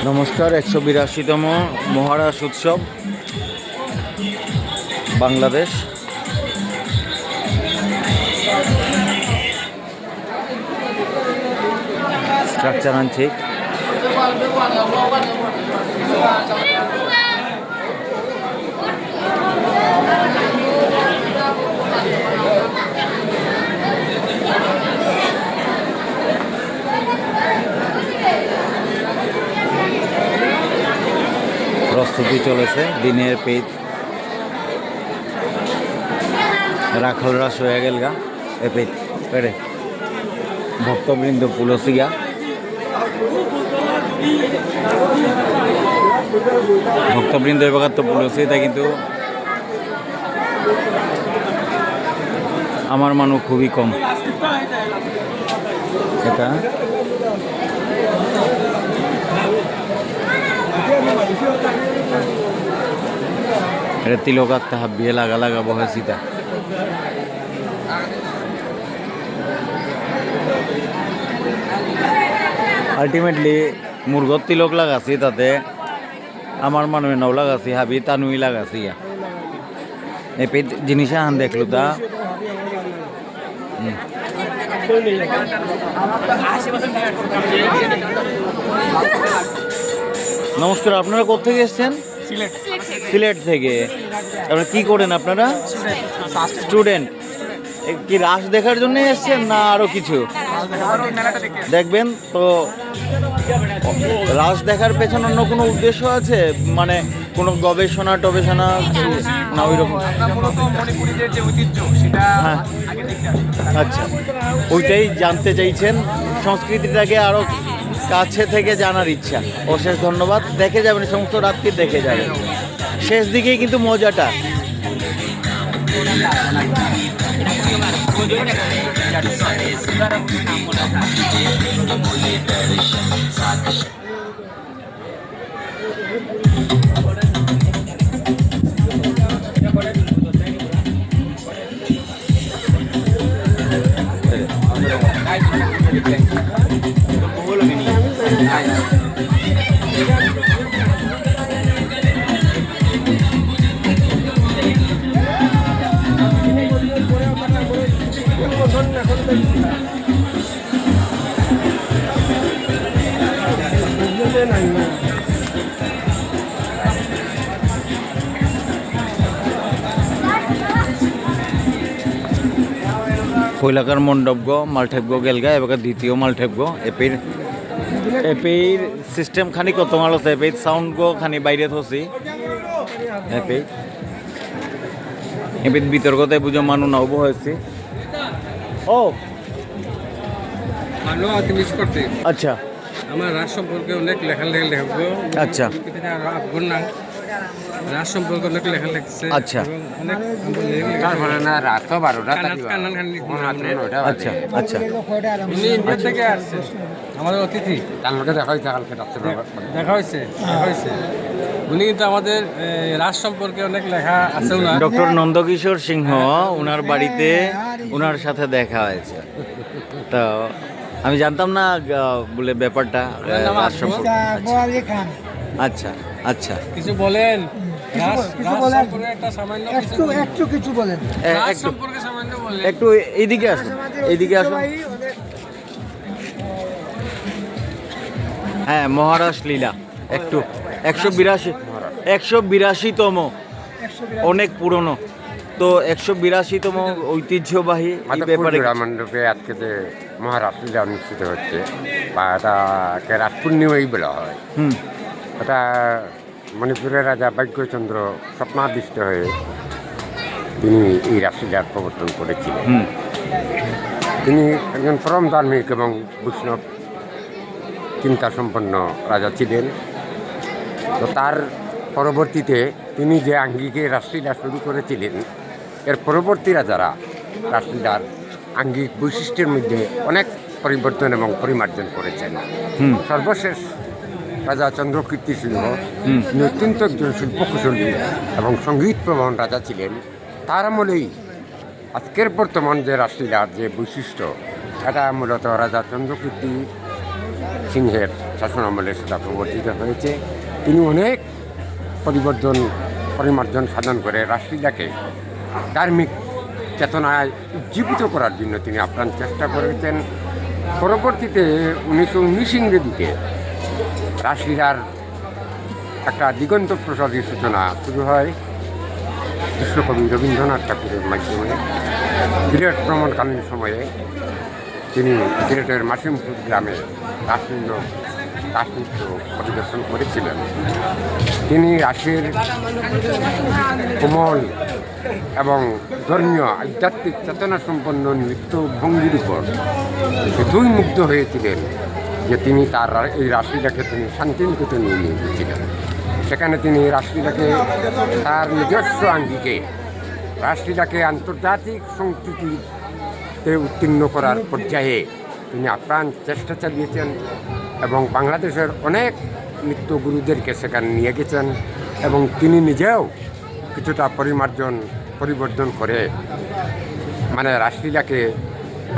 নমস্কার। 182তম মহারাস উৎসব বাংলাদেশ। স্ট্রাকচার আনছি। প্রস্তুতি চলেছে দিনের পেজ রাখল রাস হয়ে গেল গা এ পেজ পেড়ে ভক্তবৃন্দ পুলসিয়া ভক্তবৃন্দ এবার তো পুলসি তা কিন্তু আমার মানুষ খুবই কম। এটা এটা তিলকাত তাহা বিয়ে লাগা লাগা বহাসিতা আলটিমেটলি মুরগর তিলক লাগাছি তাতে আমার মানুষ নাও লাগাছি হাবি তানুই লাগাছি এই জিনিস আন দেখলো তা নমস্কার। আপনারা কোথেকে এসছেন? সিলেট থেকে। আপনারা কি করেন? আপনারা স্টুডেন্ট। কি রাস দেখার জন্য এসছেন না আরো কিছু দেখবেন? তো রাস দেখার পেছনে অন্য কোনো উদ্দেশ্য আছে, মানে কোনো গবেষণা টবেষণা না ওই রকম? হ্যাঁ, আচ্ছা, ওইটাই জানতে চাইছেন, সংস্কৃতিটাকে আরো কাছে থেকে জানার ইচ্ছা। অশেষ ধন্যবাদ। দেখে যাবেন, সমস্ত রাত্রি দেখে যাবেন, শেষ দিকেই কিন্তু মজাটা। কৈলাকার মণ্ডপ গো মাল ঠেকব গেলগা এবার দ্বিতীয় মাল ঠেকব এপির সিস্টেম খানি কত মাল আছে এপির সাউন্ড গো খানি বাইরে থসি এপির বিতর্কতে বুঝো মানু নাও হয়েছি। ও আচ্ছা, আমার রাজ সম্পর্কে অনেক লেখালেখি লেখব। আচ্ছা, রাজ সম্পর্কে অনেক লেখা লিখছে। আচ্ছা, আচ্ছা, আচ্ছা, উনি ইন্ডিয়া থেকে আসছে, আমাদের অতিথি। দেখা হয়েছে। উনি কিন্তু আমাদের রাজ সম্পর্কে অনেক লেখা আছে। ডক্টর নন্দকিশোর সিংহ, ওনার বাড়িতে ওনার সাথে দেখা হয়েছে। তো আমি জানতাম না বলে ব্যাপারটা। আচ্ছা, আচ্ছা, কিছু বলেন। একটু এইদিকে আসুন, এইদিকে আসুন। হ্যাঁ, মহারাস লীলা একটু 182তম, অনেক পুরনো। তো 182তম ঐতিহ্যবাহী ব্যাপারে মণ্ডপে আজকে যে মহারাস লীলা অনুষ্ঠিত হচ্ছে, বা এটাকে রাস পূর্ণিমাই বলা হয়। এটা মণিপুরের রাজা ভাগ্যচন্দ্র স্বপ্নাদিষ্ট হয়ে তিনি এই রাসলীলার প্রবর্তন করেছিলেন। তিনি একজন পরম ধার্মিক এবং বৈষ্ণব চিন্তা সম্পন্ন রাজা ছিলেন। তো তার পরবর্তীতে তিনি যে আঙ্গিকে রাসলীলা শুরু করেছিলেন, এর পরবর্তী রাজারা রাসলীলার আঙ্গিক বৈশিষ্ট্যের মধ্যে অনেক পরিবর্তন এবং পরিমার্জন করেছেন। সর্বশেষ রাজা চন্দ্রকীর্তি সিংহ, তিনি অত্যন্ত একজন শিল্পকুশলী এবং সঙ্গীত প্রবণ রাজা ছিলেন। তার আমলেই আজকের বর্তমান যে রাসলীলার যে বৈশিষ্ট্য, এটা মূলত রাজা চন্দ্রকীর্তি সিংহের শাসনামলে সেটা প্রবর্তিত হয়েছে। তিনি অনেক পরিমার্জন সাধন করে রাসলীলাকে ধার্মিক চেতনায় উজ্জীবিত করার জন্য তিনি আপ্রাণ চেষ্টা করেছেন। পরবর্তীতে 1919 ইংরেজিতে রাসলীলার একটা দিগন্ত প্রসাদী সূচনা শুরু হয় বিশ্বকবি রবীন্দ্রনাথ ঠাকুরের মাধ্যমে। সিলেট ভ্রমণকালীন সময়ে তিনি সিলেটের মাসিমপুর গ্রামে রাসনৃত্য পরিদর্শন করেছিলেন। তিনি রাসের কোমল এবং ধর্মীয় আধ্যাত্মিক চেতনা সম্পন্ন নৃত্য ভঙ্গির উপর এতই মুগ্ধ হয়েছিলেন যে তিনি তার এই রাসলীলাকে তিনি শান্তিনিকেতনে নিয়ে গিয়েছিলেন। সেখানে তিনি রাসলীলাকে তার নিজস্ব আঙ্গিকে রাসলীলাকে আন্তর্জাতিক সংস্কৃতিতে উত্তীর্ণ করার পর্যায়ে তিনি আপ্রাণ চেষ্টা চালিয়েছেন এবং বাংলাদেশের অনেক নৃত্যগুরুদেরকে সেখানে নিয়ে গেছেন এবং তিনি নিজেও কিছুটা পরিবর্তন করে মানে রাসলীলাকে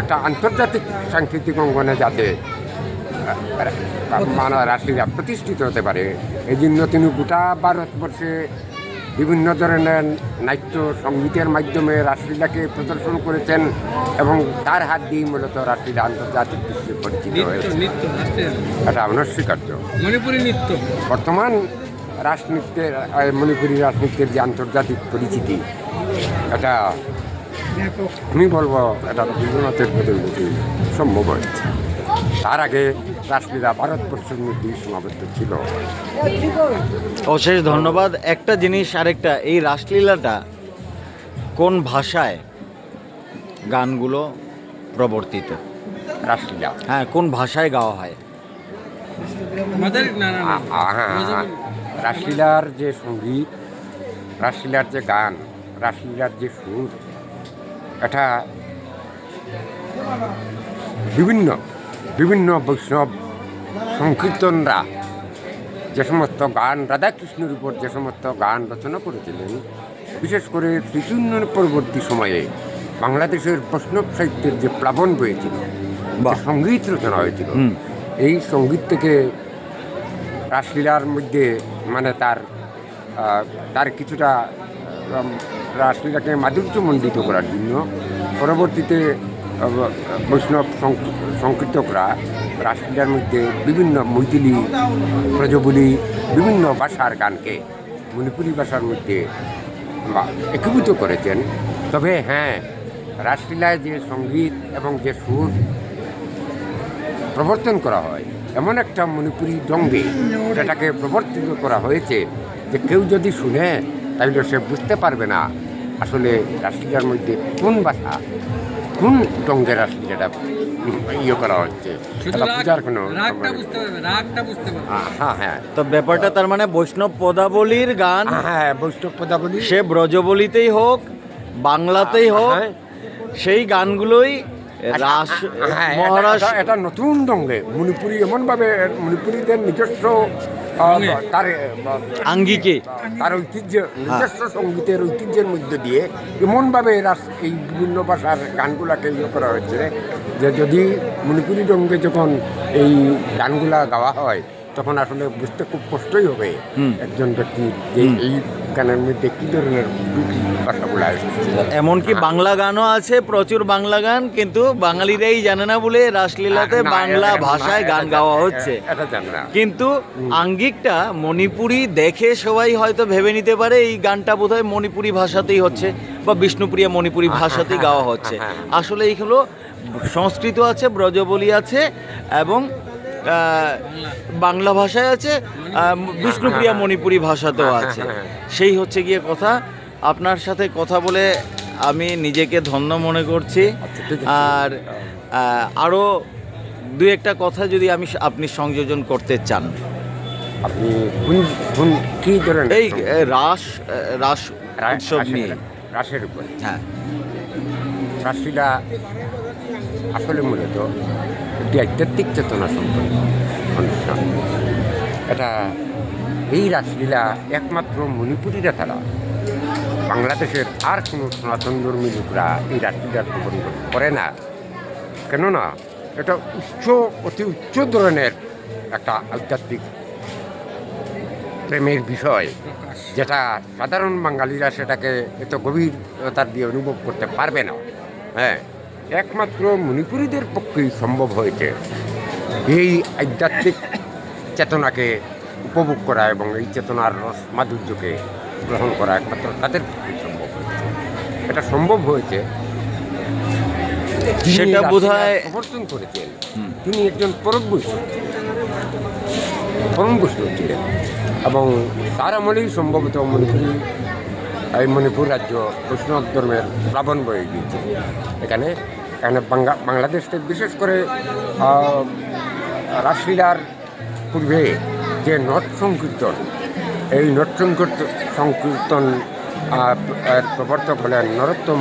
একটা আন্তর্জাতিক সাংস্কৃতিক অঙ্গনে যাতে মানে রাসলীলা প্রতিষ্ঠিত হতে পারে এই জন্য তিনি গোটা ভারতবর্ষে বিভিন্ন ধরনের নাট্য সঙ্গীতের মাধ্যমে রাসলীলাকে প্রদর্শন করেছেন এবং তার হাত দিয়েই মূলত রাসলীলা আন্তর্জাতিক বিশ্বে পরিচিত হয়েছে। এটা অনস্বীকার্য। মণিপুরী নৃত্য বর্তমান মণিপুরী রাজনৃত্যের যে আন্তর্জাতিক পরিচিতি এটা আমি বলবো এটা রবীন্দ্রনাথের পদ্ধতি সম্ভব হয়েছে। তার আগে রাসলীলা ভারতবর্ষের মধ্যেই সীমাবদ্ধ ছিল। অশেষ ধন্যবাদ। একটা জিনিস আরেকটা, এই রাসলীলাটা কোন ভাষায় গানগুলো প্রবর্তিত? রাসলীলা হ্যাঁ, কোন ভাষায় গাওয়া হয়? রাসলীলার যে সঙ্গীত, রাসলীলার যে গান, রাসলীলার যে সুর, এটা বিভিন্ন বৈষ্ণব সংকীর্তনরা যে সমস্ত গান রাধাকৃষ্ণের উপর যে সমস্ত গান রচনা করেছিলেন, বিশেষ করে শ্রীচূর্ণের পরবর্তী সময়ে বাংলাদেশের বৈষ্ণব সাহিত্যের যে প্লাবন বয়েছিল, সঙ্গীত রচনা হয়েছিল, এই সঙ্গীত থেকে রাসলীলার মধ্যে মানে তার কিছুটা রাসলীলাকে মাধুর্যমণ্ডিত করার জন্য পরবর্তীতে বৈষ্ণব সংকীর্তকরা রাসলীলার মধ্যে বিভিন্ন মৈথিলি, ব্রজবুলি, বিভিন্ন ভাষার গানকে মণিপুরী ভাষার মধ্যে একীভূত করেছেন। তবে হ্যাঁ, রাসলীলায় যে সঙ্গীত এবং যে সুর প্রবর্তন করা হয়, এমন একটা মণিপুরী ঢঙ্গে সেটাকে প্রবর্তিত করা হয়েছে যে কেউ যদি শুনে তাহলে সে বুঝতে পারবে না আসলে রাসলীলার মধ্যে কোন ভাষা, কোন ঢঙ্গে রাসলীলাটা করা হচ্ছে। হ্যাঁ, তো ব্যাপারটা তার মানে বৈষ্ণব পদাবলীর গান, হ্যাঁ বৈষ্ণব পদাবলী, সে ব্রজবলিতেই হোক বাংলাতেই হোক, সেই গানগুলোই মহারাষ্ট্র এটা নতুন ঢঙ্গে মণিপুরী এমনভাবে মণিপুরীদের নিজস্ব তার আঙ্গিকে তার ঐতিহ্য, নিজস্ব সঙ্গীতের ঐতিহ্যের মধ্যে দিয়ে এমনভাবে এই বিভিন্ন ভাষার গানগুলাকে করা হয়েছে যে যদি মণিপুরী ঢঙ্গে যখন এই গানগুলা গাওয়া হয় তখন আসলে বুঝতে খুব কষ্টই হবে একজন ব্যক্তি যে এই গানের মধ্যে কী ধরনের ভাষাগুলো এসেছে। এমনকি বাংলা গানও আছে, প্রচুর বাংলা গান, কিন্তু বাঙালিরাই জানে না বলে রাসলীলাতে বাংলা ভাষায় গান গাওয়া হচ্ছে। কিন্তু আঙ্গিকটা মণিপুরি দেখে সবাই হয়তো ভেবে নিতে পারে এই গানটা বোধহয় মণিপুরি ভাষাতেই হচ্ছে বা বিষ্ণুপ্রিয়া মণিপুরি ভাষাতেই গাওয়া হচ্ছে। আসলে এইগুলো সংস্কৃত আছে, ব্রজবলি আছে এবং বাংলা ভাষায় আছে, বিষ্ণুপ্রিয়া মণিপুরি ভাষাতেও আছে। সেই হচ্ছে গিয়ে কথা। আপনার সাথে কথা বলে আমি নিজেকে ধন্য মনে করছি। আর আরও দু একটা কথা যদি আপনি সংযোজন করতে চান। আপনি কি ধরনের এই রাস উৎসব নিয়ে, রাসের উপরে? হ্যাঁ, রাসলীলা আসলে মূলত একটি আধ্যাত্মিক চেতনা সম্পন্ন অনুষ্ঠান। এটা এই রাসলীলা একমাত্র মণিপুরীরা ছাড়া বাংলাদেশের আর কোনো সনাতন ধর্মী লোকরা এই রাসলীলার প্রবর্তন করে না। কেননা এটা অতি উচ্চ ধরনের একটা আধ্যাত্মিক প্রেমের বিষয়, যেটা সাধারণ বাঙালিরা সেটাকে এত গভীরতার দিয়ে অনুভব করতে পারবে না। হ্যাঁ, একমাত্র মণিপুরীদের পক্ষেই সম্ভব হয়েছে এই আধ্যাত্মিক চেতনাকে উপভোগ করা এবং এই চেতনার রস মাধুর্যকে গ্রহণ করা একমাত্র তাদের পক্ষেই সম্ভব হয়েছে। এটা সম্ভব হয়েছে, সেটা বোধহয় সমর্থন করেছেন। তিনি একজন পরম বৈষ্ণব ছিলেন এবং তার আমলেই সম্ভবত মণিপুর রাজ্য বৈষ্ণব ধর্মের প্লাবন বয়ে গিয়েছে। এখানে বাংলাদেশ থেকে বিশেষ করে রাসলীলার পূর্বে যে নট সংকীর্তন, এই নট সংকীর্তন প্রবর্তক হলেন নরোত্তম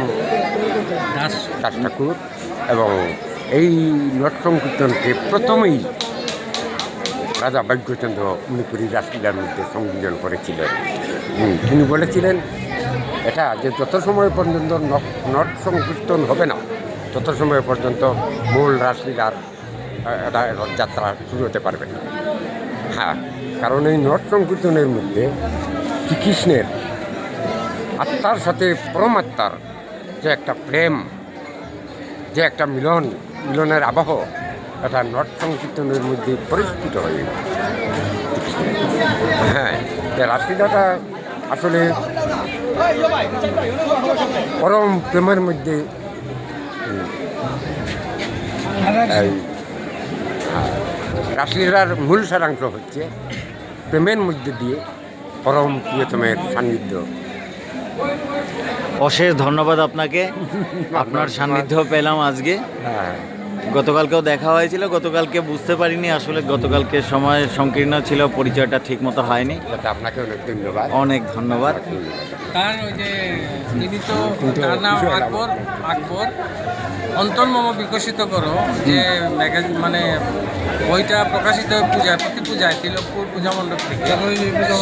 দাস ঠাকুর এবং এই নট সংকীর্তনকে প্রথমেই রাজা ভাগ্যচন্দ্র মণিপুরী রাসলীলার মধ্যে সংযোজন করেছিলেন। তিনি বলেছিলেন এটা যে যত সময় পর্যন্ত নট সংকীর্তন হবে না তত সময় পর্যন্ত মূল রাসলীলার রথযাত্রা শুরু হতে পারবে না। হ্যাঁ, কারণ এই নট সংকীর্তনের মধ্যে শ্রীকৃষ্ণের আত্মার সাথে পরমাত্মার যে একটা প্রেম, যে একটা মিলনের আবহ, এটা নট সংকীর্তনের মধ্যে পরিস্ফুট হয়ে গেল। হ্যাঁ, রাসলীলাটা আসলে পরম প্রেমের মধ্যে রাসলীলার মূল সারাংশ হচ্ছে প্রেমের মধ্যে দিয়ে পরম প্রিয়তমের সান্নিধ্য। অশেষ ধন্যবাদ আপনাকে, আপনার সান্নিধ্য পেলাম আজকে। হ্যাঁ, গতকালকেও দেখা হয়েছিল, গতকালকে বুঝতে পারিনি, আসলে গতকালকে সময় সংকীর্ণ ছিল, পরিচয়টা ঠিক মতো হয়নি। আপনাকে অনেক ধন্যবাদ। অনেক ধন্যবাদ। তার ওই যে তিনি তো তার নাম আকবর অন্তর্মম বিকশিত করো, যে ম্যাগাজিন মানে বইটা প্রকাশিত হয় প্রতি পূজায় তিলকপুর পূজা মণ্ডপ থেকে,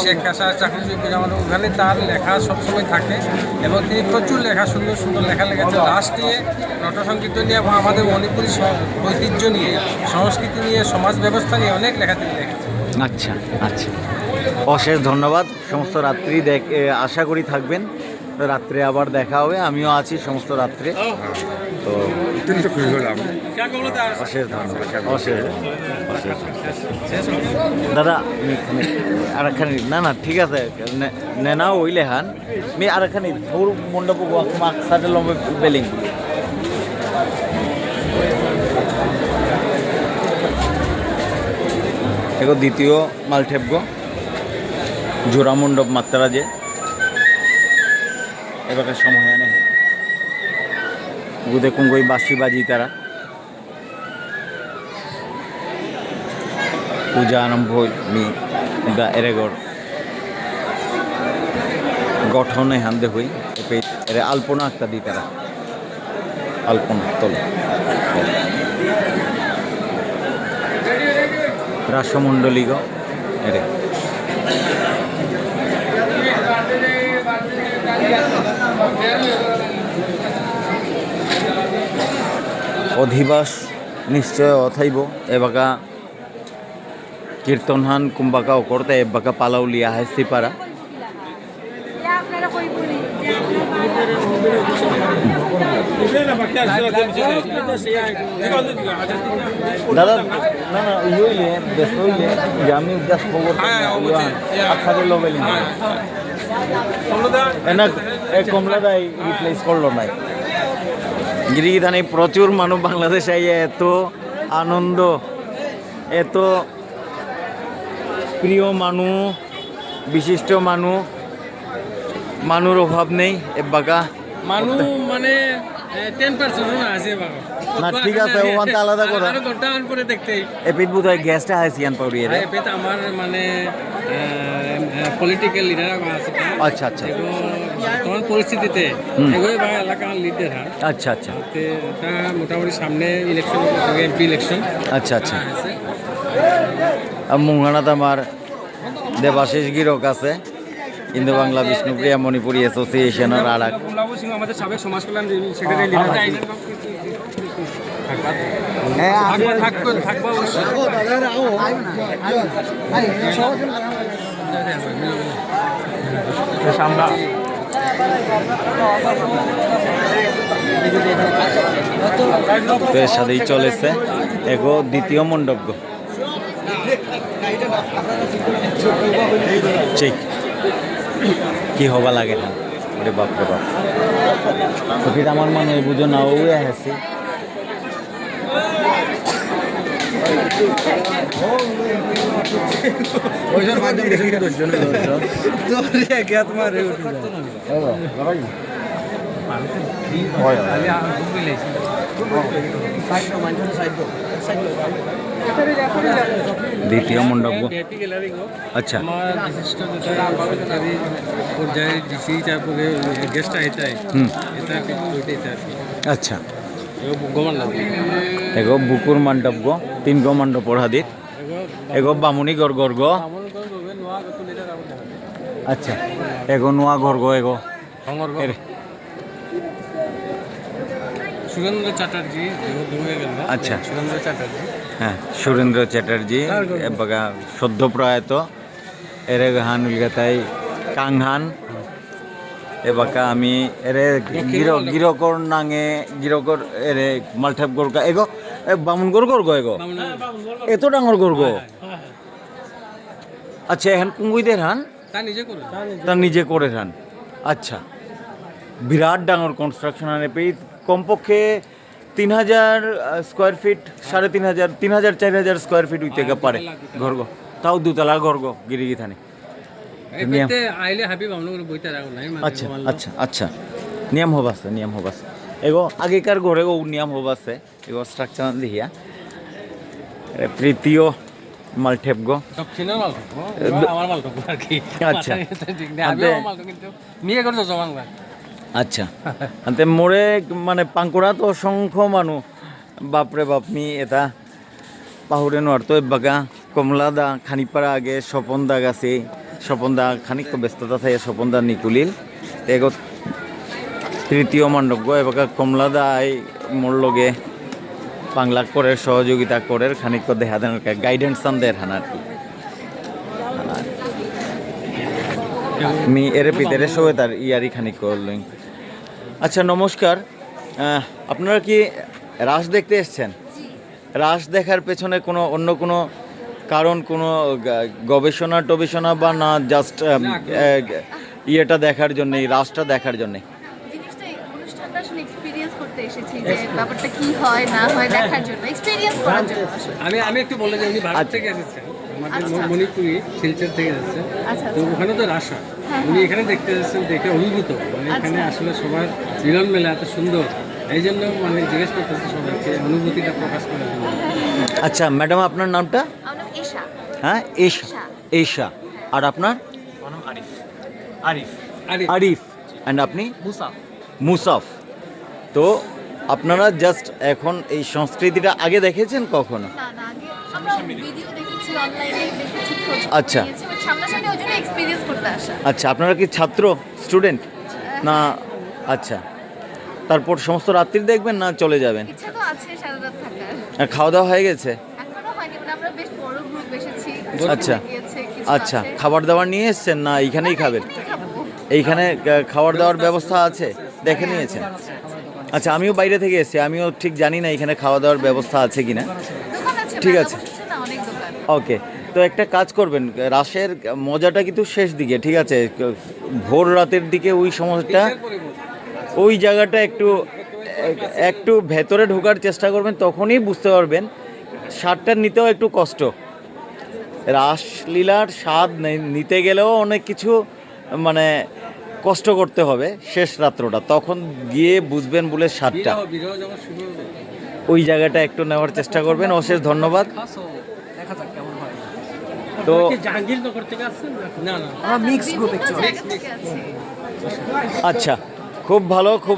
শেখ হাসান চাকরি পূজা মণ্ডপ, ওখানে তার লেখা সবসময় থাকে এবং তিনি প্রচুর লেখা, সুন্দর সুন্দর লেখা লেগেছে। রাস নিয়ে, নটসংগীত নিয়ে এবং আমাদের মণিপুরী ঐতিহ্য নিয়ে, সংস্কৃতি নিয়ে, সমাজ ব্যবস্থা নিয়ে অনেক লেখা তিনি লিখেছেন। আচ্ছা আচ্ছা, অশেষ ধন্যবাদ। সমস্ত রাত্রি আশা করি থাকবেন, রাত্রে আবার দেখা হবে, আমিও আছি সমস্ত রাত্রে। তো অত্যন্ত খুশি হলাম। অশেষ ধন্যবাদ, অশেষ দাদা। আর একখানি না ঠিক আছে, নেনা ওই লেহান মি আর একখানি থোর মণ্ডপ মাক সাথে লম্বে বেলিং এগো দ্বিতীয় মালঠেপ গো জোড়া মণ্ডপ মাত্রা যে এবার সময় আনে গুদে কুঙ্গই বাঁশি বাজি তারা পূজা আরম্ভ মি এরেগর গঠনে হান্দে হই এরে আলপনা একটা দি তারা আলপনা তোল রাসমণ্ডলী গো এরে অধিবাস নিশ্চয় অথাইব এবাকা কীর্তনহান কুম্বাকা করতে এবাকা পালাও লিয়া হয় সিপারা দাদা না না ইয়ে ব্যস্ত হইলে যে আমি জাস্ট খবর আপনাকে লোবেলি না কমলা দাই রিপ্লেস করলো নাই গিরিধানে প্রচুর মানুষ বাংলাদেশে এত আনন্দ এত প্রিয় মানুষ বিশিষ্ট মানুর অভাব নেই এবাকা মানুষ মানে 10% আছে বাবা না ঠিক আছে ওখানটা আলাদা কথা আর ঘন্টা অন করে দেখতে এপিট বোধহয় গ্যাসটা আছে ইয়ান পাউরিয়ে রে এপিট আমার মানে পলিটিক্যাল লিডার আছে আচ্ছা আচ্ছা তখন পরিস্থিতিতে এগোয় বা এলাকার লিডার হয় আচ্ছা আচ্ছা তা মোটামুটি সামনে ইলেকশন এমপি ইলেকশন আচ্ছা আচ্ছা আর মুঙ্গানাত আমার দেবাশিস গিরক আছে হিন্দু বাংলা বিষ্ণুপ্রিয়া মণিপুরী অ্যাসোসিয়েশনের আর এক আমাদের সাবেক সমাজ কল্যাণ সেক্রেটারি থাকবা অবশ্যই। তো এর সাথেই চলেছে এগো দ্বিতীয় মণ্ডপ ঠিক কি হবা লাগে না রে বাপ রে বাপ ফির আমার মনে বুঝো না ও আসি ওইজন মাধ্যম দেখে কি দর্শন তোরে কে তোমার রে উঠে হয় আলি আমি বুঝলেছি দ্বিতীয় মণ্ডপ আচ্ছা আচ্ছা এগো বুকুর মণ্ডপ গো 3 গো মণ্ডপ পড়া দিত এগো বামুনি গড় গো আচ্ছা এগো নোয়া ঘর গো এগো সুরেন্দ্র চ্যাটার্জি আচ্ছা সুরেন্দ্র চ্যাটার্জি হ্যাঁ সুরেন্দ্র চ্যাটার্জি বগা সদ্য প্রয়াত এরে হান উলগাতাই কাংহান এবাকা আমি এরে গিরকর নাঙে গিরকর এরে মালঠাপ গরগা এগো বামুন গরগো এগো এত ডাঙর গরগো আচ্ছা এখন কুঙ্গুইদের হান তার নিজে করে হান আচ্ছা বিরাট ডাঙর কনস্ট্রাকশন আনে পেয়ে কমপক্ষে 3000 স্কোয়ার ফিট 3500 3000 4000 স্কোয়ার ফিট উইতে পারে ঘরগ তাও দুতলা ঘরগ গিরিগি থানে আচ্ছা আচ্ছা আচ্ছা নিয়ম হবাছে এগো আগেকার ঘরে ও নিয়ম হবাছে এগো স্ট্রাকচার দেখিয়া তৃতীয় মালঠেপ গো আচ্ছা আচ্ছা আনতে মোরে মানে পাঙ্কুড়া তো অসংখ্য মানুষ বাপরে বাপ মি এটা পাহুরে নোয়ার তো বাগা কমলাদা খানিপাড়া আগে স্বপনদা গাছে স্বপনদা খানিক ব্যস্ততা থাকে স্বপনদা নিকুলিল এগো তৃতীয় মণ্ডপ গো এবার কমলাদা আই মোর লগে বাংলা করে সহযোগিতা করে খানিক দেখা দেন গাইডেন্স আন দেয় হান আর কি মি এর পিতেরে সবে তার ইয়ারি খানিক করলেন আচ্ছা নমস্কার আপনারা কি রাস দেখতে এসেছেন রাস দেখার পেছনে কোনো অন্য কোনো কারণ কোনো গবেষণা বা না জাস্ট ইয়েটা দেখার জন্যে রাসটা দেখার জন্যে আমি একটু বলে যে উনি ভারত থেকে এসেছেন আমাদের মণিপুরি শিলচর থেকে এসেছেন তো ওখানে তো রাসা উনি এখানে দেখতে এসেছেন দেখে অভিভূত মানে এখানে আসলে সবার মিলন মেলা এত সুন্দর এই জন্য মানে জিজ্ঞেস করতেছি সবাইকে অনুভূতিটা প্রকাশ করার জন্য আচ্ছা ম্যাডাম আপনার নামটা হ্যাঁ এশা আর আপনার আরিফ অ্যান্ড আপনি মুসাফ তো আপনারা জাস্ট এখন এই সংস্কৃতিটা আগে দেখেছেন কখনো আচ্ছা আচ্ছা আপনারা কি ছাত্র স্টুডেন্ট না আচ্ছা তারপর সমস্ত রাত্রি দেখবেন না চলে যাবেন খাওয়া দাওয়া হয়ে গেছে আচ্ছা আচ্ছা খাবার দাবার নিয়ে এসছেন না এইখানেই খাবেন এইখানে খাবার দাওয়ার ব্যবস্থা আছে দেখে নিয়েছেন আচ্ছা আমিও বাইরে থেকে এসেছি আমিও ঠিক জানি না এখানে খাওয়া দাওয়ার ব্যবস্থা আছে কিনা ঠিক আছে ওকে তো একটা কাজ করবেন রাসের মজাটা কিন্তু শেষ দিকে ঠিক আছে ভোর রাতের দিকে ওই সময়টা ওই জায়গাটা একটু ভেতরে ঢোকার চেষ্টা করবেন তখনই বুঝতে পারবেন স্বাদটা নিতেও একটু কষ্ট রাসলীলার স্বাদ নিতে গেলেও অনেক কিছু মানে কষ্ট করতে হবে শেষ রাত্রটা তখন গিয়ে বুঝবেন বলে স্বাদটা ওই জায়গাটা একটু নেওয়ার চেষ্টা করবেন অশেষ ধন্যবাদ তো আচ্ছা খুব ভালো খুব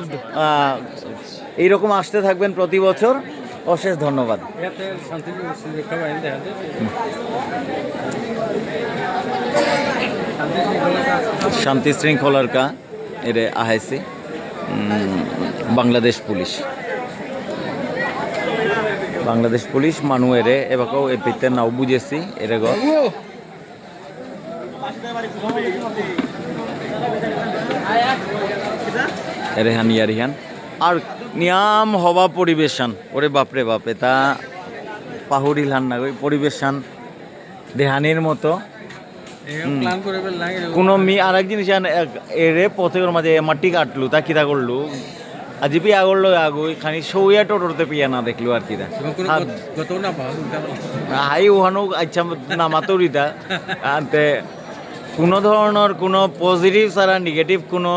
এইরকম আসতে থাকবেন প্রতি বছর অশেষ ধন্যবাদ শান্তি শৃঙ্খলার কা এর আহাইছে বাংলাদেশ পুলিশ বাংলাদেশ পুলিশ মানু এরে এবাকেও এ পিতে নাও বুঝেছি এরে গো এরে হান ইয়ারিহান আর নিয়াম হওয়া পরিবেশন ওরে বাপরে বাপ এটা পাহুরিলান না ওই পরিবেশন দেহানির মতো প্ল্যান করে ফেললাম কোনো আর এক জিনিস এরে পথের মাঝে মাটি কাটলু তা কিতা করলু আজি পিয়া করলো আগুই খানি সৌয়া টোটোতে পিয়া না দেখলু আর কিতা গত না হাই ওহানো আচ্ছা নামাতরিতা আনতে কোনো ধরনের কোনো পজিটিভ ছাড়া নেগেটিভ কোনো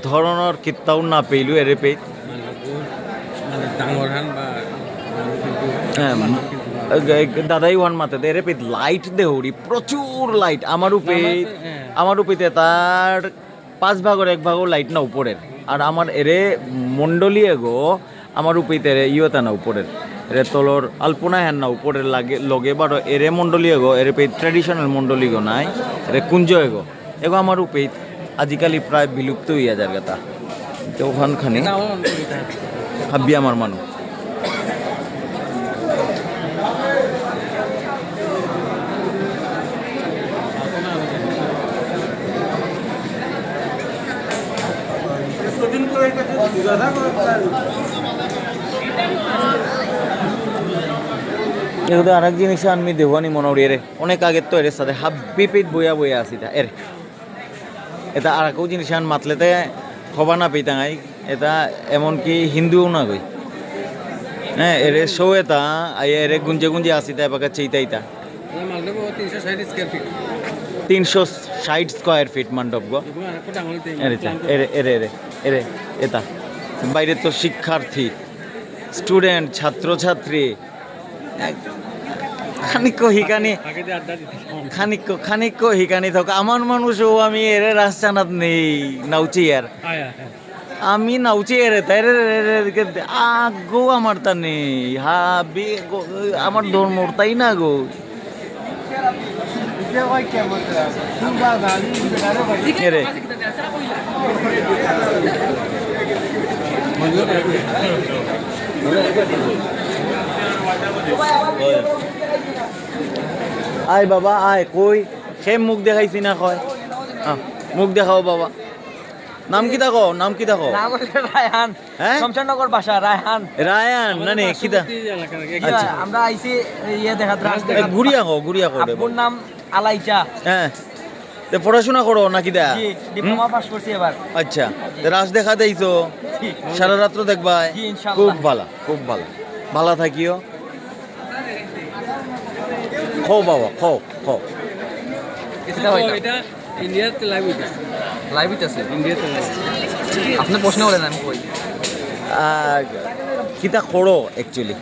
ধরনের কিতাও না পেইলু এরে পেই ডাঙর হান বা দাদাই ওয়ান মাতে এরে পেই লাইট দেহরি প্রচুর লাইট আমার উপেতে তার 5 ভাগের 1 ভাগও লাইট না উপরের আর আমার এরে মন্ডলী গো আমার উপেতে ইয়তা না উপরের এরে তলর আলপনা হ্যান না উপরের লগে বারো এরে মন্ডলী গো এরে পেই ট্রেডিশনাল মন্ডলী গো নাই এরে কুঞ্জ এগো এগো আমার উপেই আজিকালি প্রায় বিলুপ্ত হইয়া যার কথা তো ওখানখানে হাব্বি আমার মানুষ এগুলো আর এক জিনিস আমি দেওয়ানি মনে করি এরে অনেক আগের তো এর সাথে হাব্বি পেট বইয়া বইয়া আসি তা এর এটা আর একও জিনিস আন মাতলেতে হবা না পেতাঙাই এটা এমনকি হিন্দুও না গই হ্যাঁ এরে শো এটা এরে গুঞ্জে গুঞ্জে আসি তা এবার চেইতাইতা 360 স্কোয়ার ফিট মণ্ডপ গো এরে এরে এরে এরে এটা বাইরে তো শিক্ষার্থী স্টুডেন্ট ছাত্রছাত্রী খানিক হিকানি থাক আমার মানুষও আমি এরে রাস্তানাত নেই নাউচি আর আমি নাউচি এরে তাই আগো আমার তা নেই হাবি আমার ধর্মর তাই না গো এরে আয় বাবা আয় কই সে মুখ দেখাইছি না কয় মুখ দেখাও বাবা নাম কি থাকো রায়হান হ্যাঁ শমশাননগর বাসা রায়ান না নে কিতা আচ্ছা আমরা আইছি ইয়ে দেখা ঘুরিয়া কো আব্বুর নাম আলাইচা হ্যাঁ তে পড়াশোনা করো না কিতা জি ডিপ্লোমা পাস করছি এবার আচ্ছা তে রাস দেখা দেইছো সারা রাত্র দেখবা জি, ইনশাআল্লাহ। খুব ভালো ভালো থাকিও খো বাবা খো এটা ইন্ডিয়াতে লাইভ হইছে লাইভ আছে ইন্ডিয়াতে আপনি প্রশ্ন বলেন আমি কই কিতা করো অ্যাকচুয়ালি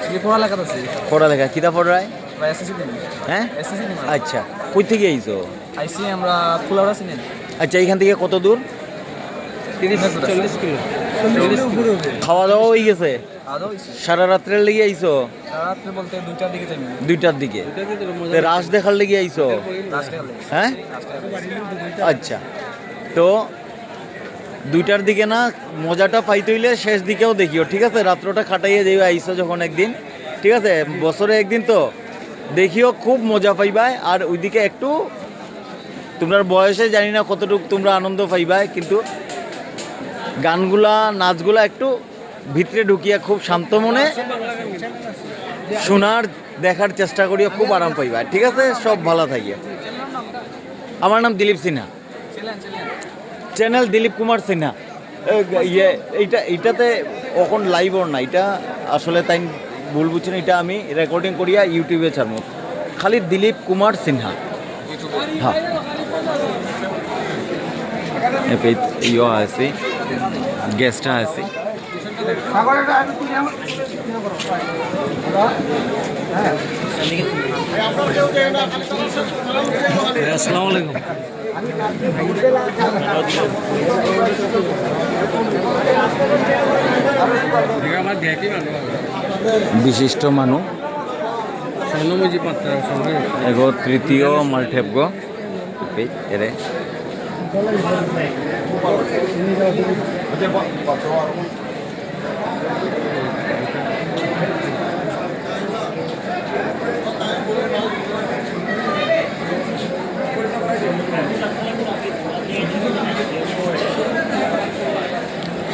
কি পড়ালেখা আছে পড়ালেখা কিতা পড়ায় বা এসএসসি দিন হ্যাঁ এসএসসি দিন আচ্ছা কই থেকে আইছো আইছি আমরা ফুলাউড়া সিনেন আচ্ছা এইখান থেকে কত দূর 40 কিলো খাওয়া দাওয়া হয়ে গেছে আদৌ হইছে সারা রাত্রের লেগে আইছো রাতে বলতে 2টার দিকে যাই 2টার দিকে তে রাস দেখার লেগে আইছো লাস্টে গেলে হ্যাঁ আচ্ছা তো 2টার দিকে না মজাটা পাইতে হইলে শেষ দিকেও দেখিও ঠিক আছে রাত্রটা খাটাইয়ে যাইবে আইসো যখন একদিন ঠিক আছে বছরে একদিন তো দেখিও খুব মজা পাইবা আর ওইদিকে একটু তোমরা বয়সে জানি না কতটুকু তোমরা আনন্দ পাইবা কিন্তু গানগুলা নাচগুলা একটু ভিতরে ঢুকিয়া খুব শান্ত মনে শোনার দেখার চেষ্টা করিয়া খুব আরাম পাইবা ঠিক আছে সব ভালো থাকিয়া আমার নাম দিলীপ সিনহা চ্যানেল দিলীপ কুমার সিনহা এইটাতে এখন লাইভ ওর না এটা আসলে তাই ভুল বুঝছেন এটা আমি রেকর্ডিং করিয়া ইউটিউবে ছাড়ব খালি দিলীপ কুমার সিনহা হ্যাঁ ইয়ে আছে গেস্টটা আছে আসসালামু আলাইকুম বিশিষ্ট মানুষ স্বর্ণমুজি পাত্র এগো তৃতীয় মাল্টেপ গো এরে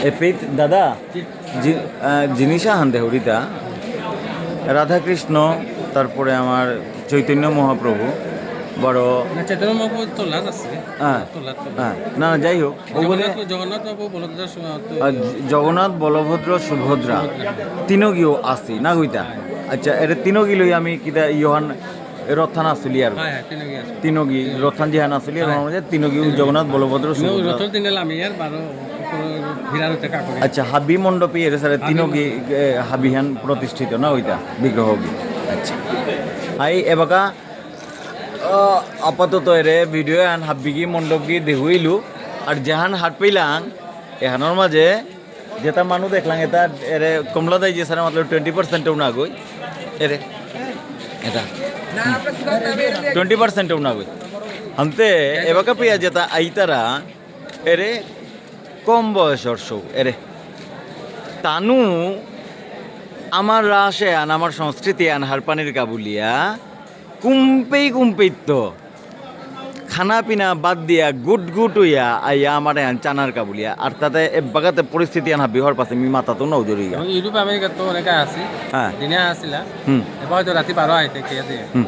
এপিত দাদা জিনিসা হান্দে হরিতা রাধাকৃষ্ণ, তারপরে আমার চৈতন্য মহাপ্রভু বড় না চৈতন্য মহাপ্রভু তোলাত আছে হ্যাঁ তোলাত হ্যাঁ না না, যাই হোক ওগুলো জগন্নাথ বাবু বলদার জগন্নাথ বলভদ্র সুভদ্রা তিনগিও আসি না কইতা। আচ্ছা এর তিনগি লই আমি কিতা ইহান রথান আসলি আর হ্যাঁ তিনি আছে তিনগি রথান যেহান আসলি তিনগি জগন্নাথ বলভদ্র সুভদ্রা। রথর দিনে আমি আর 12 ভিড়ার হতে কাকড়ে আচ্ছা হাবি মণ্ডপে এর সারে তিনগি হাবিহান প্রতিষ্ঠিত না ওইটা বিগ্রহ। আচ্ছা আই এবাকা আপাতত এরে ভিডিও আন হাবিগি মণ্ডপগি দেহুইলু আর যেহান হাট পেইলাং এহানোর মাঝে যেটা মানুষ দেখলাম এটা এরে কমলা দাই যে সারা মাত্র 20%ও না গই এরে এটা 20%ও না গই আনতে এবাকা পেয়া যেটা আইতারা এরে কম বয়সর সৌ এরে তানু আমার রাসে আন আমার সংস্কৃতি আন হারপানির কাবুলিয়া কুম্পেই তো খানা পিনা বাদ দিয়া গুট গুট হইয়া আইয়া আমার আন চানার কাবুলিয়া আর তাতে বাগাতে পরিস্থিতি আন বিহর পাশে মি মাথা তো নৌ জড়ি ইউরোপ আমেরিকা তো অনেক আছে হ্যাঁ দিনে আসিলা হুম এবার হয়তো রাতে 12 আইতে কে দিয়ে হুম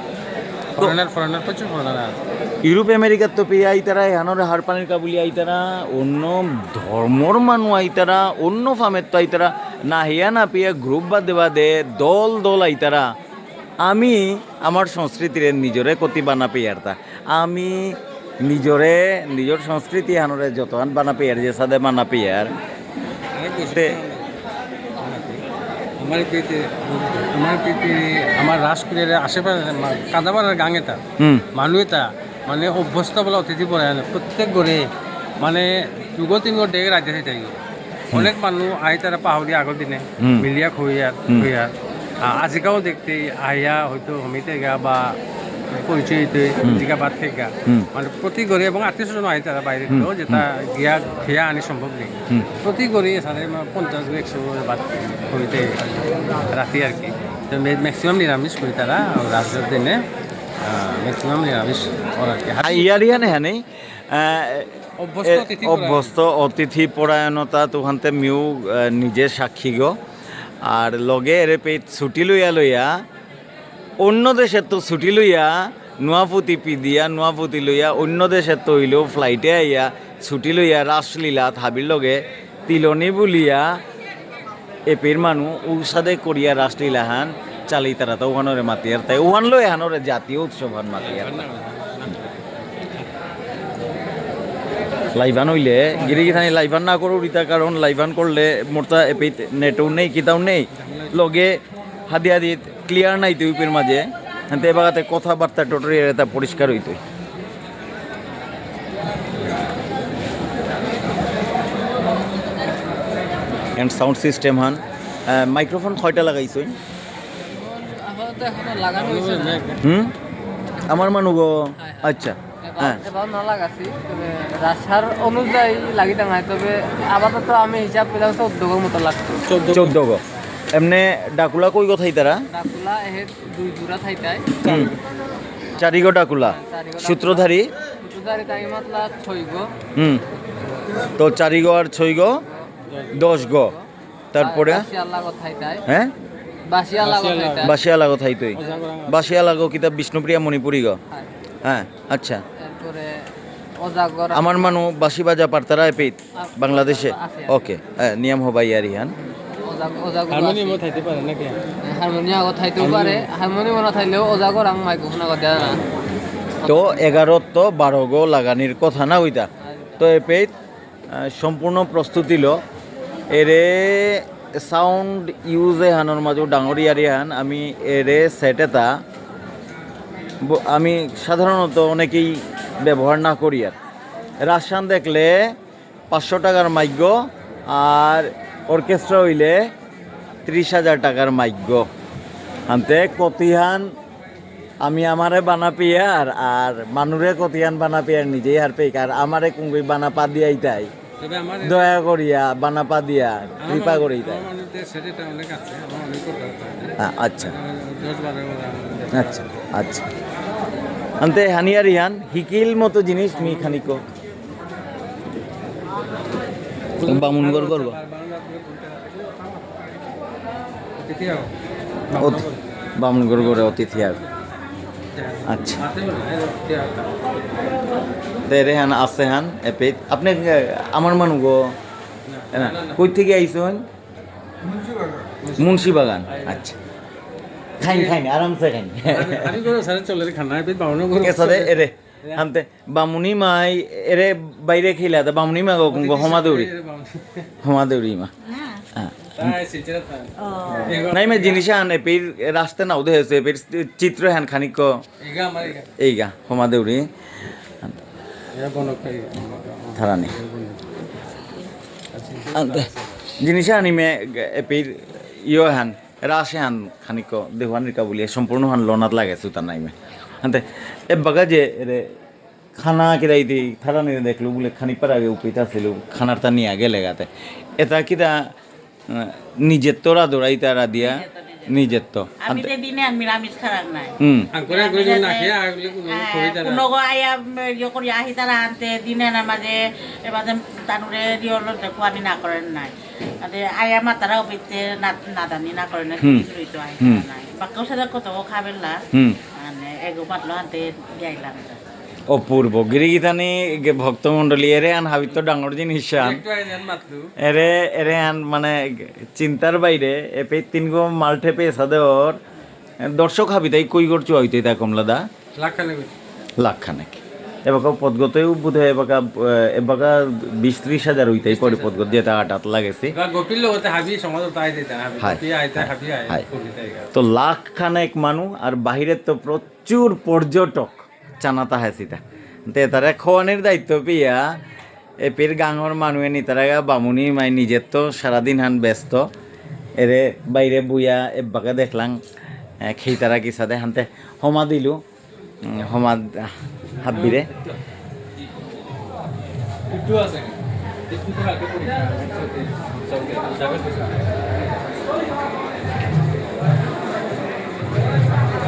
ফরেনার প্রচুর ফরেনার আছে ইউরোপ আমেরিকার তো পেয়ে আইতারা এহানোর হারপানির কাবুলি আইতারা অন্য ধর্মর মানুষ আইতারা অন্য ফামের তো আইতারা না হিয়া না পেয়ে গ্রুপ বাদে দল দল আইতারা। আমি আমার সংস্কৃতির নিজরে কতি বানা পেয়ারতা আমি নিজর সংস্কৃতি হানরে যতক্ষণ বানা পেয়ার যে সাদে বানা পেয়ার আমার রাজকুলের আশেপাশে কাদাবাড়ার গাঙেটা মানুষটা মানে অভ্যস্ত বলে অতিথি পড়ে প্রত্যেক ঘরে মানে 2-3 ডেকে রাজ্যে থাকি অনেক মানুষ আই তারা পাহাড়ি আগর দিনে মিলিয়া খুঁয়ার আজিকাও দেখতে আইয়া হয়তো হমিতে গা বা পরিচয় জিকা বাদ খেয়ে গা মানে প্রতি ঘরে এবং আত্মীয় স্বজন আই তারা বাইরে যেটা গিয়া খেয়া আনি সম্ভব নেই প্রতি ঘরে সাড়ে 50-100 বাদ হইতে রাতি আর কি ম্যাক্সিমাম নিরামিষ করি তারা রাজের দিনে ম্যাক্সিমাম নিরামিষ আর কি ইয়ার ইয়ানে হ্যাঁ অভ্যস্ত অতিথি পরায়ণতা তোহান্তে মিউ নিজে সাক্ষী গো আর লগে এরে পেয়ে ছুটি লইয়া অন্য দেশের তো ছুটি লইয়া নোয়াপুতি নোয়াপুতি লইয়া অন্য দেশের তো হইলেও ফ্লাইটে আইয়া ছুটি লইয়া রাসলীলাত হাবির লগে তিলনি বুলিয়া এপের মানুষ উসাদে করিয়া রাসলীলা হান চালি তারা তো ওখানরে মাতিয়ার তাই ওখান লই হানরে জাতীয় উৎসব হান মাতিয়ার লাইভান হইলে গিরিগিথানি লাইভান না করো রিতা কারণ লাইভান করলে মোরতা এপি নেটও নেই কিতাও নেই লগে হাদি ক্লিয়ার নাই তো ইউপির মাঝে হাতে বাগাতে কথাবার্তা টোটালি এটা পরিষ্কার হইতই এন্ড সাউন্ড সিস্টেম হান মাইক্রোফোন কয়টা লাগাইছই আমার মানুষ আচ্ছা হ্যাঁ এবার না লাগাছি তবে রাস্তার অনুযায়ী লাগি টাঙায় তবে আপাতত আমি হিসাব পেলাম 14 মতো লাগতো 14 গো এমনে ডাকুলা কই গো থাইতারা ডাকুলা এহে 2 জোড়া থাইতাই চারি গো ডাকুলা সূত্রধারী তাই মাতলা 6 গো তো চারি গো আর 6 গো 10 গো তারপরে বাসিয়ালা গো থাইতাই হ্যাঁ বাসিয়ালা গো থাইতই বাসিয়ালা গো কিতাব বিষ্ণুপ্রিয়া মণিপুরি গো হ্যাঁ আচ্ছা তারপরে অজাগর আমার মানুষ বাসি বাজা পারতারা এপিত বাংলাদেশে ওকে নিয়ম হবাই আর ইহান হারমোনিয়ামও থাইতে পারে নাকি হারমোনিয়াম থাইতেও পারে হারমোনিয়াম না থাইলেও অজাগর আং মাইক্রোফোন দেয় না তো 11 তো 12 গো লাগানির কথা না ওইটা তো এপিত সম্পূর্ণ প্রস্তুতি লো এরে সাউন্ড ইউজে হানোর মাঝে ডাঙরিয়ারি হান আমি এরে সেটেতা আমি সাধারণত অনেকেই ব্যবহার না করি আর রাসান দেখলে 500 টাকার মাইক আর অর্কেস্ট্রা হইলে 30,000 টাকার মাইক আনতে কতিহান আমি আমারে বানা পিয়ার আর মানুরে কতিহান বানা পিয়ার নিজেই হার পেক আর আমারে কুঙ্গুই বানা পা দিয়াই তাই দয়া করিয়া বানা পা দিয়া কৃপা করেই তাই আচ্ছা আচ্ছা আচ্ছা আনতে হানিয়ার ইহান হিকিল মতো জিনিস মি খানিকো বামুনগর করব বামুনগর করে অতিথি আর আচ্ছা রে হান আছে হান এপে আপনি আমার মানু গো না কই থেকে আইছেন মুন্সি বাগান আচ্ছা খাইন খাইন আরামসে খাইন আমি কোনো সারে চলে রে খানা পেট বাউনো করে এসাদে এরে হানতে বামুনি মাই এরে বাইরে খেলা দা বামুনি মা গো হমা দৌড়ি মা নাই মে জিনিস আন এপির রাস্তা না উদে হয়েছে এপির চিত্র হ্যান খানিক এইগা হমা দৌড়ি থারানি জিনিস আনি মে এপির ইয় হ্যান রাশে হান খানিক দেওয়ানিকা বলিয়ে সম্পূর্ণ হান লোনাত লাগে সুতার নাই মে হানতে এ বাগা যে রে খানা কিদাই দি থারানি দেখলো বলে খানি পার আগে উপিতা ছিল খানার তা নিয়ে আগে লেগাতে এটা কিরা নিজের তোরা দৌড়াই তারা দিয়া নিজের তো আমি তো দিনে নিরামিষ খারাপ নাই আঙ্কুরে কইলো না খেয়া আগলে কোনো গো আয়া ইয়ে করি আহি তারা আনতে দিনে না মাঝে এবার তানুরে দিওল দেখুয়ানি না করেন নাই আদে আয়া মাতারাও বিতে নাদানি না করেন না কিছু তো আই নাই বাক্কাও সাথে কত খাবেন না মানে এগো মাতলো আনতে যাইলাম অপূর্ব গিরিগিতানি ভক্তমণ্ডলী এরে আন হাবিত ডাঙর জিনিস আন এরে এরে আন মানে চিন্তার বাইরে এপে তিন গো মাল্টে পে সাদেওর দর্শক হাবি তাই কই করছো হইতে তা কমলাদা লাখ খানেক এবাকা পদগতেও বোধ হয় এবাকা 20-30 হাজার হইতাই পরে পদগত যেটা আটাত লাগেছে তো লাখ খানেক মানুষ আর বাহিরের তো প্রচুর পর্যটক চানাতা হাসিটা তে তারা খাওয়ানোর দায়িত্ব পিয়া এপির গাঙর মানুষে নি তারা বামুনি মাই নিজের তো সারাদিন হান ব্যস্ত এরে বাইরে বুয়া এবাকে দেখলাম খেই তারা কি সাথে হানতে হমা দিলু হমা হাব্বিরে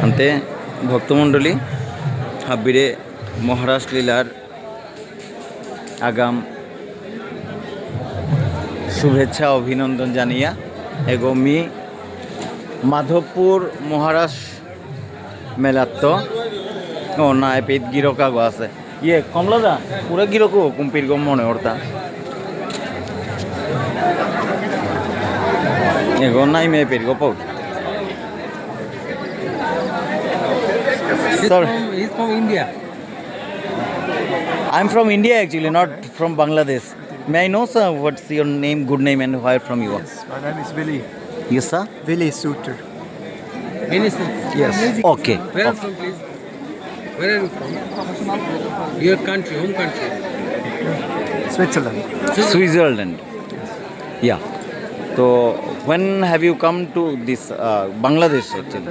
হানতে ভক্তমণ্ডলী হাব্বিরে মহারাজ লীলার আগাম শুভেচ্ছা অভিনন্দন জানিয়া এগমি মাধবপুর মহারাজ মেলাত্ত ও না এপিত গিরকাগো আছে ইয়ে কমলাদা পুরো গিরকো কুম্পির গম মনে ওরতা এগো নাই মে পেট গো পাউট He's from India. I'm from India actually, not from Bangladesh. May I know, sir, what's your name, good name, and where from you are? Yes, my name is Willie. Yes, sir? Willie Suter. Yes. Okay. Where are you from, please? Where are you from? Your country, home country. Switzerland. Switzerland. Yeah. So, when have you come to this Bangladesh actually?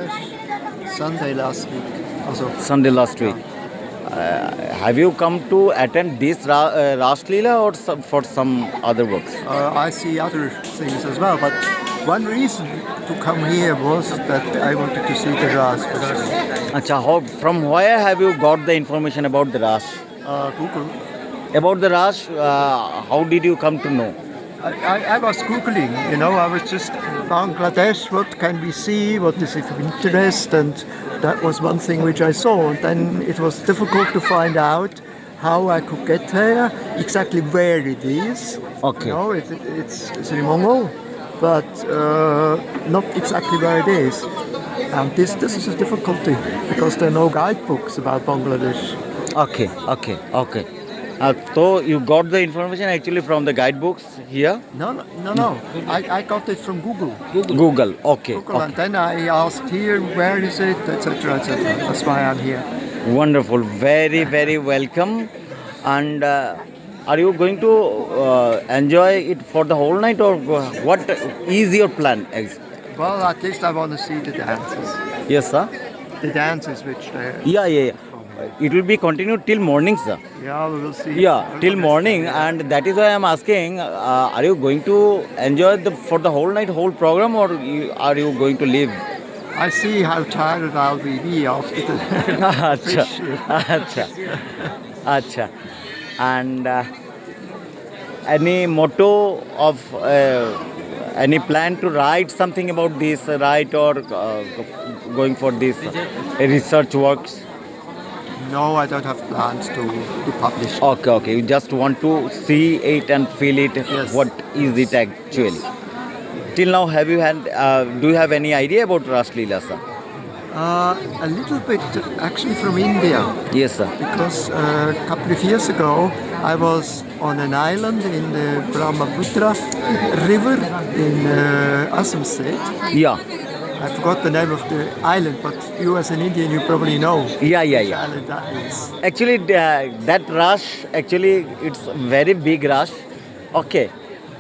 Sunday last week. Also, Sunday last week. Have you come to attend this Ras Leela or for some other works? I see other things as well, but one reason to come here was that I wanted to see the Ras first. Acha, from where have you got the information about the Ras? Google. About the Ras, how did you come to know? I was Googling, you know, I was just Bangladesh, what can we see, what is of interest, and that was one thing which I saw. And then it was difficult to find out how I could get there, exactly where it is. Okay. You know, it's in Mongol, but not exactly where it is. And this is a difficulty because there are no guidebooks about Bangladesh. Okay. So you got the information actually from the guidebooks here? No. I got it from Google. Google. Okay. And then I asked here, where is it, etc., etc. That's why I'm here. Wonderful. Very, very welcome. And are you going to enjoy it for the whole night or what is your plan? Well, at least I want to see the dances. Yes, sir? The dances which they... Yeah. It will be continued till morning, sir. Yeah, we will see. Yeah, till morning, and that is why I am asking, are you going to enjoy for the whole night, whole program, or are you going to leave? I see how tired I'll be after the Acha. And any motto of any plan to write something about this, right, or going for this research works? No, I don't have plans to publish. Okay, you just want to see it and feel it. Yes. What is it actually? Till now, have you had? Do you have any idea about Ras Leela, sir? A little bit actually from India, Yes, sir. because a couple of years ago I was on an island in the Brahmaputra River in Assam State. Yeah, I forgot the name of the island, but you as an Indian, you probably know yeah. which island that is. Actually, that rush, actually, it's very big rush. Okay,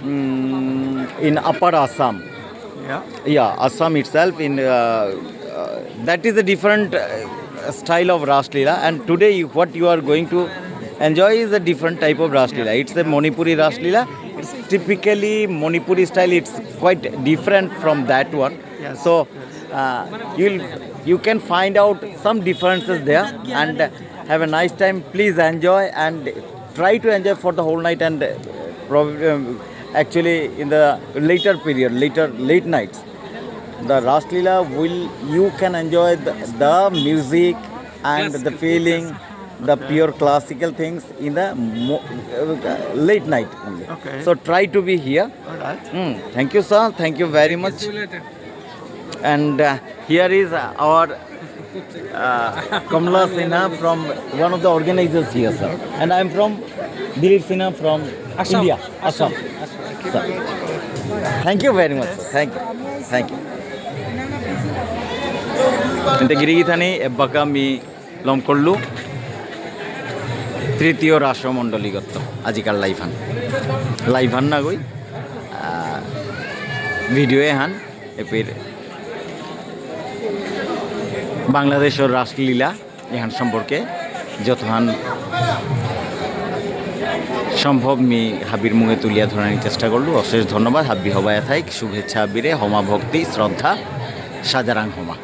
in Upper Assam. Yeah. Yeah, Assam itself. That is a different style of Ras Leela, and today what you are going to enjoy is a different type of Ras Leela. It's a Manipuri Ras Leela. It's typically Manipuri style. It's quite different from that one. Yes. So you can find out some differences there and have a nice time. Please enjoy and try to enjoy for the whole night and actually in the later period, late nights. The Ras Leela you can enjoy the music and the feeling, the pure classical things in the late night only. Okay. So try to be here. All right. Thank you, sir. Thank you very much. See you later. And here is our Kamla Sinha from one of the organizers here, sir. And I am from Dilip Sinha from Assam. India, Assam. Sir. Thank you very much, sir. Thank you. Inte গিরিগিথানি এব্বাকা মি লম করলু তৃতীয় রাষ্ট্রমণ্ডলীগত আজিকাল লাইভান না গই ভিডিওয়ে হান এপির বাংলাদেশের রাসলীলা এখান সম্পর্কে যতহান সম্ভব মি হাবির মুখে তুলিয়া ধরার চেষ্টা করলু। অশেষ ধন্যবাদ। হাব্বি হবায়া থাইক, শুভেচ্ছা হাবিরে, হমা ভক্তি শ্রদ্ধা সাজারাং হমা।